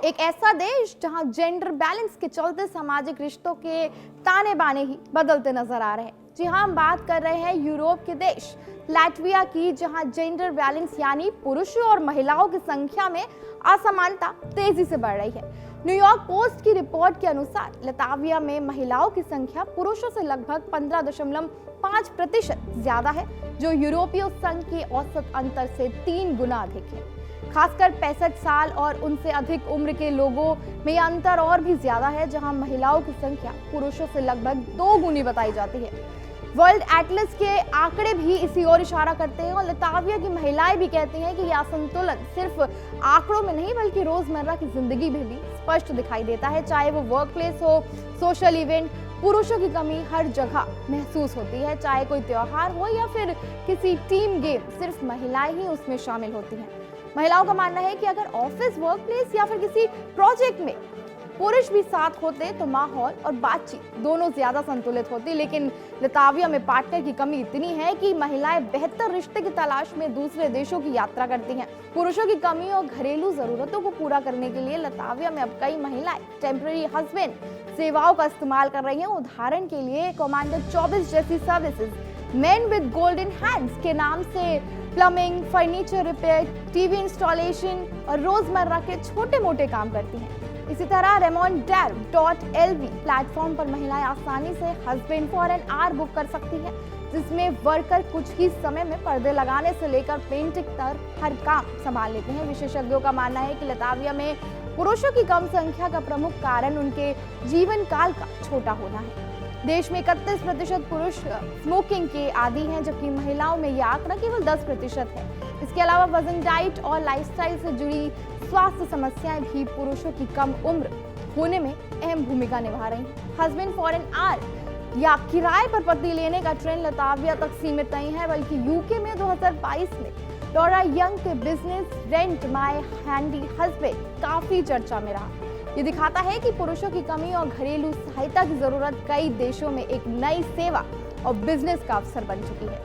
एक ऐसा देश जहां जेंडर बैलेंस के चलते सामाजिक रिश्तों के ताने बाने ही बदलते नजर आ रहे हैं। जी हाँ, हम बात कर रहे हैं यूरोप के देश लैटविया की, जहां जेंडर बैलेंस यानी पुरुषों और महिलाओं की संख्या में असमानता तेजी से बढ़ रही है। न्यूयॉर्क पोस्ट की रिपोर्ट के अनुसार लताविया में महिलाओं की संख्या पुरुषों से लगभग 15.5% ज्यादा है, जो यूरोपीय संघ के औसत अंतर से 3 गुना अधिक है। खासकर 65 साल और उनसे अधिक उम्र के लोगों में यह अंतर और भी ज्यादा है, जहां महिलाओं की संख्या पुरुषों से लगभग 2 गुनी बताई जाती है। वर्ल्ड एटलस के आंकड़े भी इसी ओर इशारा करते हैं और लताविया की महिलाएं भी कहती हैं कि यह असंतुलन सिर्फ आंकड़ों में नहीं बल्कि रोजमर्रा की जिंदगी में भी स्पष्ट दिखाई देता है। चाहे वो वर्क प्लेस हो, सोशल इवेंट, पुरुषों की कमी हर जगह महसूस होती है। चाहे कोई त्योहार हो या फिर किसी टीम गेम, सिर्फ महिलाएं ही उसमें शामिल होती हैं। महिलाओं का मानना है कि अगर ऑफिस, वर्क प्लेस या फिर किसी प्रोजेक्ट में पुरुष भी साथ होते तो माहौल और बातचीत दोनों ज्यादा संतुलित होती। लेकिन लताविया में पार्टनर की कमी इतनी है कि महिलाएं बेहतर रिश्ते की तलाश में दूसरे देशों की यात्रा करती हैं। पुरुषों की कमी और घरेलू जरूरतों को पूरा करने के लिए लताविया में अब कई महिलाएं टेम्पररी हस्बैंड सेवाओं का इस्तेमाल कर रही हैं। उदाहरण के लिए कमांडर 24 जैसी services main with golden hands के नाम से plumbing, furniture repair, TV installation और रोजमर्रा के छोटे मोटे काम करती हैं। इसी तरह remondelv.lv प्लेटफॉर्म पर महिलाएं आसानी से husband for an hour book कर सकती हैं, जिसमें वर्कर कुछ ही समय में पर्दे लगाने से लेकर पेंटिंग तक हर काम संभाल लेते हैं। विशेषज्ञों का मानना है कि लताविया में पुरुषों की कम संख्या का प्रमुख कारण उनके जीवन काल का छोटा होना है। देश में 31% पुरुष स्मोकिंग के आदी हैं, जबकि महिलाओं में यह आंकड़ा केवल 10% है। इसके अलावा वजन, डाइट और लाइफस्टाइल से जुड़ी स्वास्थ्य समस्याएं भी पुरुषों की कम उम्र होने में अहम भूमिका निभा रही हैं। हस्बैंड फॉर एन आवर या किराए पर पति लेने का ट्रेंड लताविया तक सीमित नहीं है, बल्कि यूके में 2022 में डोरा यंग के business rent my handy husband काफी चर्चा में रहा। ये दिखाता है कि पुरुषों की कमी और घरेलू सहायता की जरूरत कई देशों में एक नई सेवा और बिजनेस का अवसर बन चुकी है।